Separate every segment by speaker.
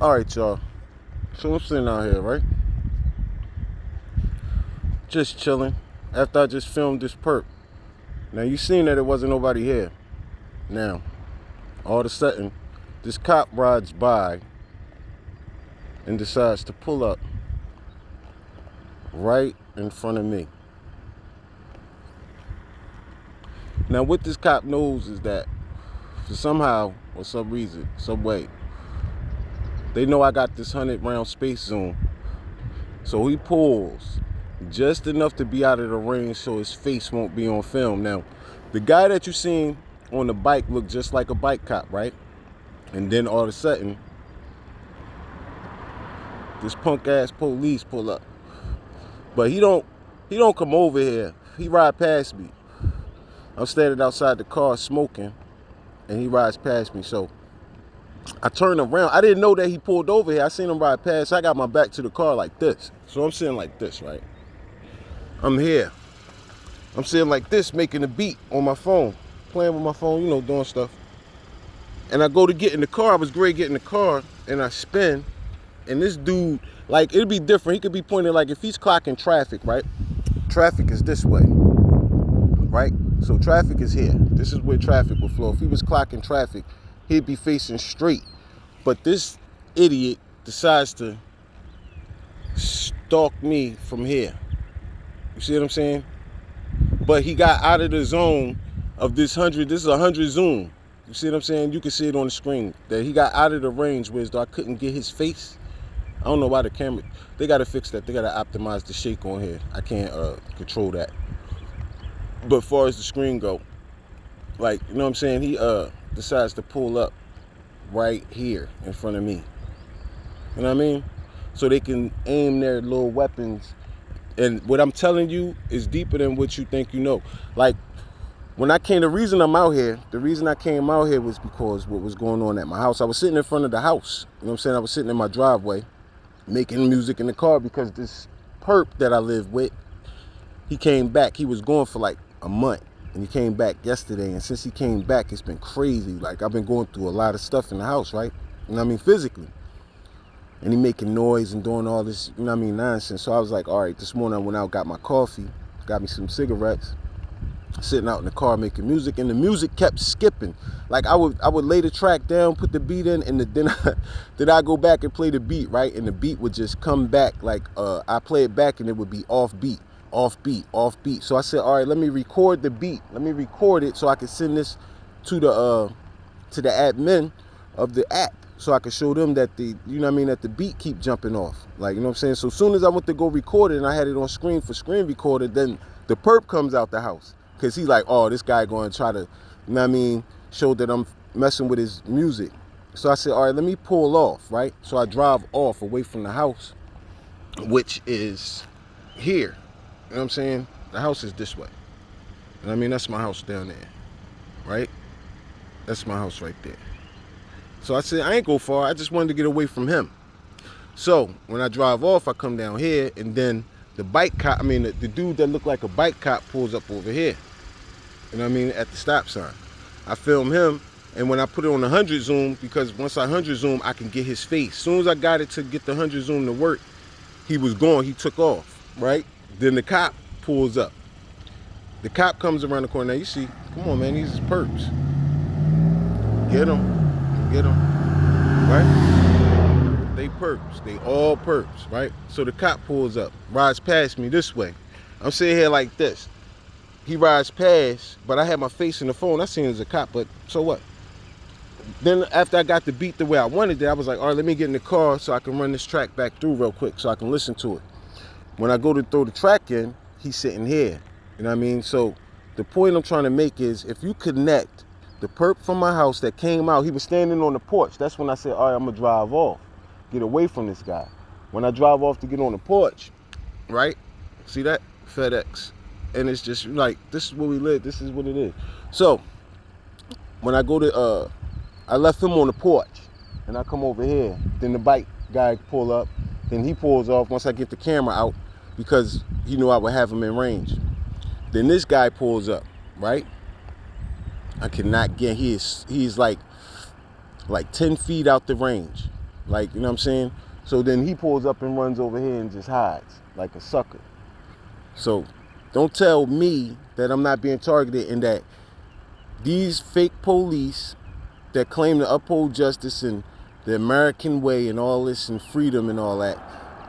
Speaker 1: Alright, y'all. So I'm sitting out here, right? Just chilling. After I just filmed this perp. Now you seen that it wasn't nobody here. Now, all of a sudden, this cop rides by and decides to pull up right in front of me. Now what this cop knows is that for somehow or some reason, some way, they know I got this 100-round space zoom. So he pulls just enough to be out of the range so his face won't be on film. Now, the guy that you seen on the bike looked just like a bike cop, right? And then all of a sudden, this punk ass police pull up. But he don't come over here. He ride past me. I'm standing outside the car smoking, and he rides past me. So I turned around. I didn't know that he pulled over here. I seen him ride past. So I got my back to the car like this. So I'm sitting like this, right? I'm here. I'm sitting like this, making a beat on my phone, playing with my phone, doing stuff. And I go to get in the car. I was great getting in the car, and I spin. And this dude, like, it'd be different. He could be pointing, like, if he's clocking traffic, right? Traffic is this way, right? So traffic is here. This is where traffic would flow. If he was clocking traffic, he'd be facing straight. But this idiot decides to stalk me from here. You see what I'm saying? But he got out of the zone of this 100. This is a 100 zoom. You see what I'm saying? You can see it on the screen that he got out of the range where I couldn't get his face. I don't know why the camera, they got to fix that. They got to optimize the shake on here. I can't control that. But as far as the screen go, like, you know what I'm saying? He decides to pull up right here in front of me. You know what I mean? So they can aim their little weapons. And what I'm telling you is deeper than what you think you know. Like, when I came, the reason I came out here was because what was going on at my house. I was sitting in front of the house. You know what I'm saying? I was sitting in my driveway making music in the car because this perp that I live with, he came back. He was gone for like a month. And he came back yesterday. And since he came back, it's been crazy. Like, I've been going through a lot of stuff in the house, right? You know what I mean? Physically. And he making noise and doing all this, you know what I mean, nonsense. So I was like, all right, this morning I went out, got my coffee, got me some cigarettes, sitting out in the car making music, and the music kept skipping. Like, I would lay the track down, put the beat in, and then I go back and play the beat, right? And the beat would just come back, like, I play it back and it would be off beat. So I said, all right, let me record the beat. Let me record it so I can send this to the admin of the app. So I could show them that that the beat keep jumping off. Like, you know what I'm saying? So as soon as I went to go record it and I had it on screen for screen recorder, then the perp comes out the house. Because he's like, oh, this guy going to try to, show that I'm messing with his music. So I said, all right, let me pull off, right? So I drive off away from the house, which is here. You know what I'm saying? The house is this way. And that's my house down there, right? That's my house right there. So I said, I ain't go far. I just wanted to get away from him. So when I drive off, I come down here, and then the bike cop, the dude that looked like a bike cop pulls up over here. You know what I mean? At the stop sign. I film him, and when I put it on the 100 zoom, because once I 100 zoom, I can get his face. As soon as I got it to get the 100 zoom to work, he was gone. He took off, right? Then the cop pulls up. The cop comes around the corner. Now you see, come on, man, these is perps. Get them, right? They perps. They all perps, right? So the cop pulls up, rides past me this way. I'm sitting here like this. He rides past, but I had my face in the phone. I seen him as a cop, but so what? Then after I got the beat the way I wanted it, I was like, all right, let me get in the car so I can run this track back through real quick so I can listen to it. When I go to throw the track in, he's sitting here. You know what I mean? So the point I'm trying to make is, if you connect the perp from my house that came out, he was standing on the porch. That's when I said, all right, I'm going to drive off. Get away from this guy. When I drive off to get on the porch, right? See that? FedEx. And it's just like, this is where we live. This is what it is. So when I go to, I left him on the porch, and I come over here. Then the bike guy pull up. Then he pulls off once I get the camera out, because he knew I would have him in range. Then this guy pulls up, right? I cannot get, he's like 10 feet out the range. Like, you know what I'm saying? So then he pulls up and runs over here and just hides like a sucker. So don't tell me that I'm not being targeted and that these fake police that claim to uphold justice and the American way and all this and freedom and all that,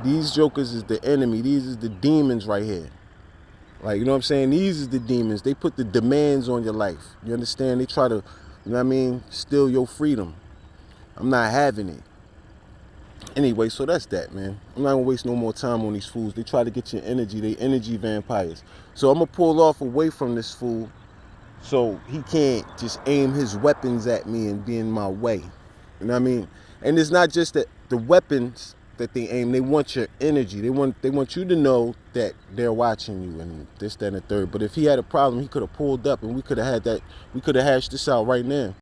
Speaker 1: these jokers is the enemy. These is the demons right here. Like, you know what I'm saying? These is the demons. They put the demands on your life. You understand? They try to, you know what I mean, steal your freedom. I'm not having it. Anyway, so that's that, man. I'm not gonna waste no more time on these fools. They try to get your energy. They energy vampires. So I'm gonna pull off away from this fool so he can't just aim his weapons at me and be in my way. You know what I mean? And it's not just that the weapons that they aim, they want your energy. They want you to know that they're watching you and this, that, and the third. But if he had a problem, he could have pulled up and we could have hashed this out right now.